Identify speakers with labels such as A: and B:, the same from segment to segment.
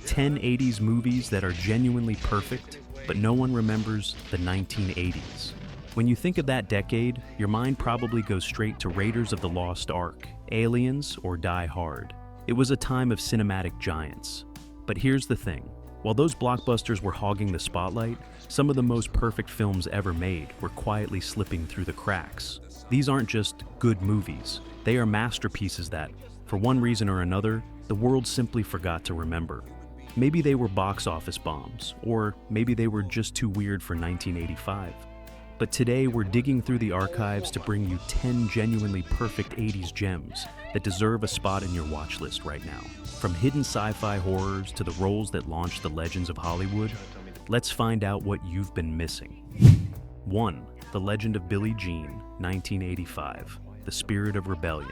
A: 10 80s movies that are genuinely perfect, but no one remembers the 1980s. When you think of that decade, your mind probably goes straight to Raiders of the Lost Ark, Aliens, or Die Hard. It was a time of cinematic giants. But here's the thing. While those blockbusters were hogging the spotlight, some of the most perfect films ever made were quietly slipping through the cracks. These aren't just good movies. They are masterpieces that, for one reason or another, the world simply forgot to remember. Maybe they were box office bombs, or maybe they were just too weird for 1985. But today we're digging through the archives to bring you 10 genuinely perfect 80s gems that deserve a spot in your watch list right now. From hidden sci-fi horrors to the roles that launched the legends of Hollywood, let's find out what you've been missing. 1. The Legend of Billie Jean, 1985, The Spirit of Rebellion.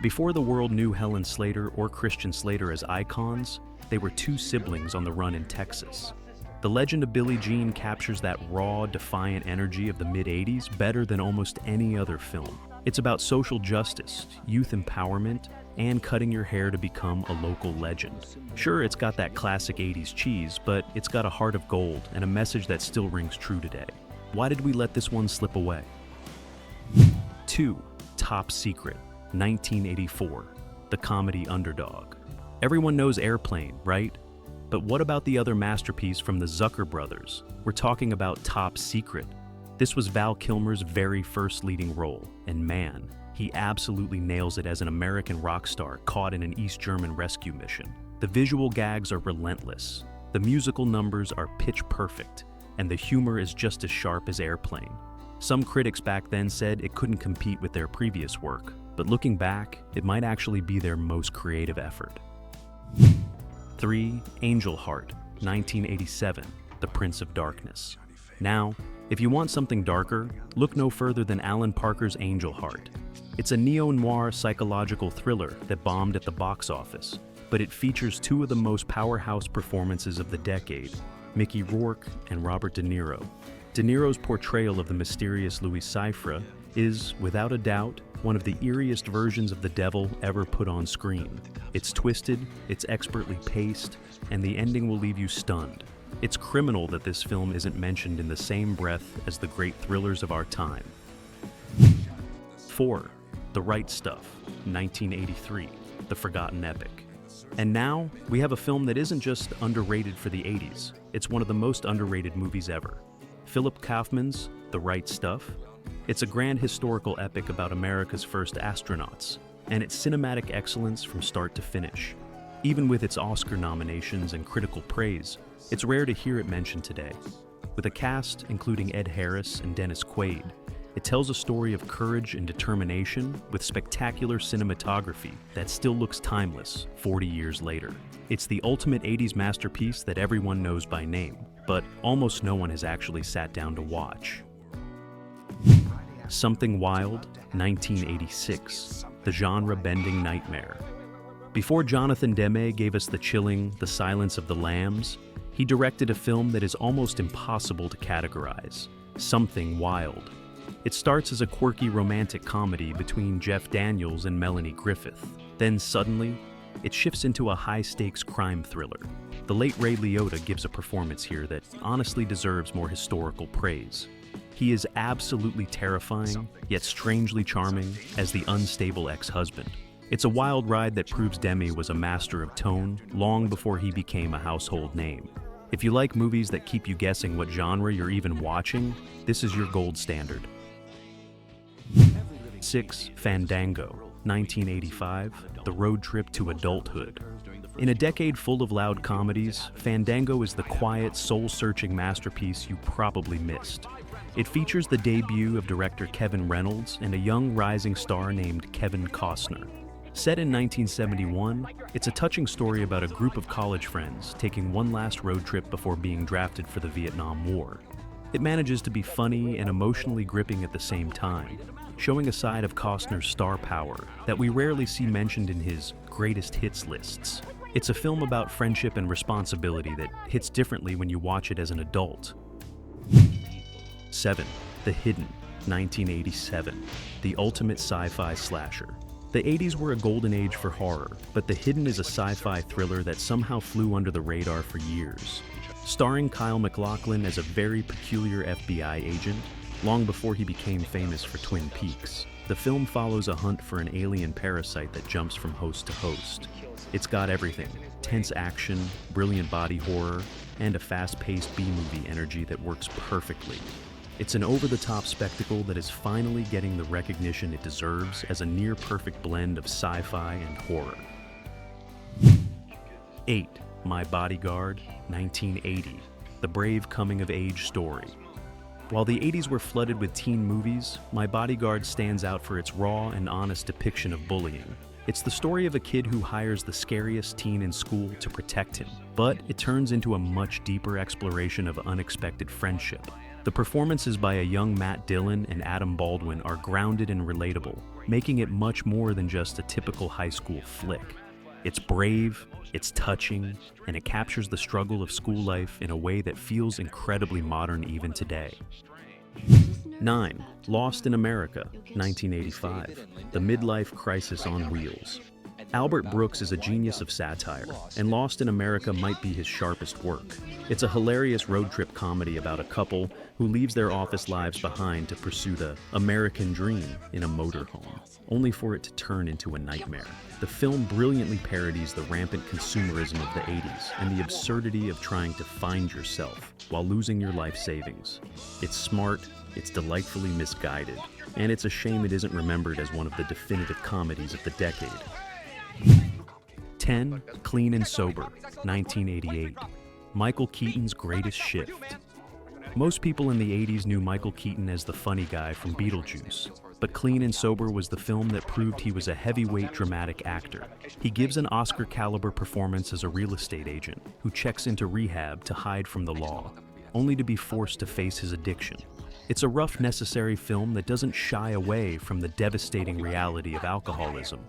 A: Before the world knew Helen Slater or Christian Slater as icons, they were two siblings on the run in Texas. The Legend of Billie Jean captures that raw, defiant energy of the mid-80s better than almost any other film. It's about social justice, youth empowerment, and cutting your hair to become a local legend. Sure, it's got that classic 80s cheese, but it's got a heart of gold and a message that still rings true today. Why did we let this one slip away? 2. Top Secret, 1984, The Comedy Underdog. Everyone knows Airplane, right? But what about the other masterpiece from the Zucker brothers? We're talking about Top Secret. This was Val Kilmer's very first leading role, and man, he absolutely nails it as an American rock star caught in an East German rescue mission. The visual gags are relentless, the musical numbers are pitch perfect, and the humor is just as sharp as Airplane. Some critics back then said it couldn't compete with their previous work, but looking back, it might actually be their most creative effort. 3. Angel Heart, 1987, The Prince of Darkness. Now, if you want something darker, look no further than Alan Parker's Angel Heart. It's a neo-noir psychological thriller that bombed at the box office, but it features two of the most powerhouse performances of the decade, Mickey Rourke and Robert De Niro. De Niro's portrayal of the mysterious Louis Cyphre is, without a doubt, one of the eeriest versions of the devil ever put on screen. It's twisted, it's expertly paced, and the ending will leave you stunned. It's criminal that this film isn't mentioned in the same breath as the great thrillers of our time. 4. The Right Stuff, 1983, The Forgotten Epic. And now, we have a film that isn't just underrated for the 80s, it's one of the most underrated movies ever. Philip Kaufman's The Right Stuff. It's a grand historical epic about America's first astronauts, and its cinematic excellence from start to finish. Even with its Oscar nominations and critical praise, it's rare to hear it mentioned today. With a cast including Ed Harris and Dennis Quaid, it tells a story of courage and determination with spectacular cinematography that still looks timeless 40 years later. It's the ultimate 80s masterpiece that everyone knows by name, but almost no one has actually sat down to watch. Something Wild, 1986, The Genre-Bending Nightmare. Before Jonathan Demme gave us the chilling The Silence of the Lambs, he directed a film that is almost impossible to categorize, Something Wild. It starts as a quirky romantic comedy between Jeff Daniels and Melanie Griffith. Then suddenly, it shifts into a high-stakes crime thriller. The late Ray Liotta gives a performance here that honestly deserves more historical praise. He is absolutely terrifying, yet strangely charming as the unstable ex-husband. It's a wild ride that proves Demme was a master of tone long before he became a household name. If you like movies that keep you guessing what genre you're even watching, this is your gold standard. 6. Fandango, 1985, The Road Trip to Adulthood. In a decade full of loud comedies, Fandango is the quiet, soul-searching masterpiece you probably missed. It features the debut of director Kevin Reynolds and a young rising star named Kevin Costner. Set in 1971, it's a touching story about a group of college friends taking one last road trip before being drafted for the Vietnam War. It manages to be funny and emotionally gripping at the same time, showing a side of Costner's star power that we rarely see mentioned in his greatest hits lists. It's a film about friendship and responsibility that hits differently when you watch it as an adult. 7. The Hidden, 1987, the ultimate sci-fi slasher. The 80s were a golden age for horror, but The Hidden is a sci-fi thriller that somehow flew under the radar for years. Starring Kyle MacLachlan as a very peculiar FBI agent, long before he became famous for Twin Peaks, the film follows a hunt for an alien parasite that jumps from host to host. It's got everything: tense action, brilliant body horror, and a fast-paced B-movie energy that works perfectly. It's an over-the-top spectacle that is finally getting the recognition it deserves as a near-perfect blend of sci-fi and horror. 8. My Bodyguard, 1980. The brave coming-of-age story. While the 80s were flooded with teen movies, My Bodyguard stands out for its raw and honest depiction of bullying. It's the story of a kid who hires the scariest teen in school to protect him, but it turns into a much deeper exploration of unexpected friendship. The performances by a young Matt Dillon and Adam Baldwin are grounded and relatable, making it much more than just a typical high school flick. It's brave, it's touching, and it captures the struggle of school life in a way that feels incredibly modern even today. 9. Lost in America, 1985. The midlife crisis on wheels. Albert Brooks is a genius of satire, and Lost in America might be his sharpest work. It's a hilarious road trip comedy about a couple who leaves their office lives behind to pursue the American dream in a motorhome, only for it to turn into a nightmare. The film brilliantly parodies the rampant consumerism of the 80s and the absurdity of trying to find yourself while losing your life savings. It's smart, it's delightfully misguided, and it's a shame it isn't remembered as one of the definitive comedies of the decade. 10. Clean and Sober, 1988. Michael Keaton's greatest shift. Most people in the 80s knew Michael Keaton as the funny guy from Beetlejuice, but Clean and Sober was the film that proved he was a heavyweight dramatic actor. He gives an Oscar-caliber performance as a real estate agent who checks into rehab to hide from the law, only to be forced to face his addiction. It's a rough, necessary film that doesn't shy away from the devastating reality of alcoholism.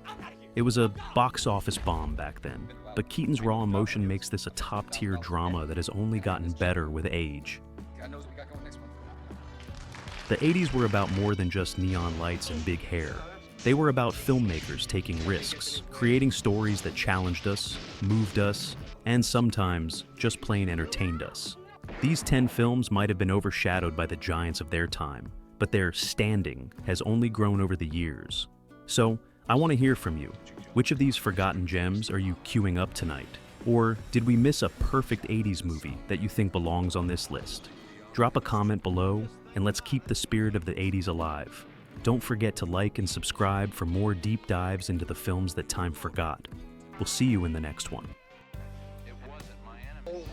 A: It was a box office bomb back then, but Keaton's raw emotion makes this a top-tier drama that has only gotten better with age. The 80s were about more than just neon lights and big hair. They were about filmmakers taking risks, creating stories that challenged us, moved us, and sometimes just plain entertained us. These 10 films might have been overshadowed by the giants of their time, but their standing has only grown over the years. So, I want to hear from you. Which of these forgotten gems are you queuing up tonight? Or did we miss a perfect 80s movie that you think belongs on this list? Drop a comment below, and let's keep the spirit of the 80s alive. Don't forget to like and subscribe for more deep dives into the films that time forgot. We'll see you in the next one.
B: It wasn't my enemy.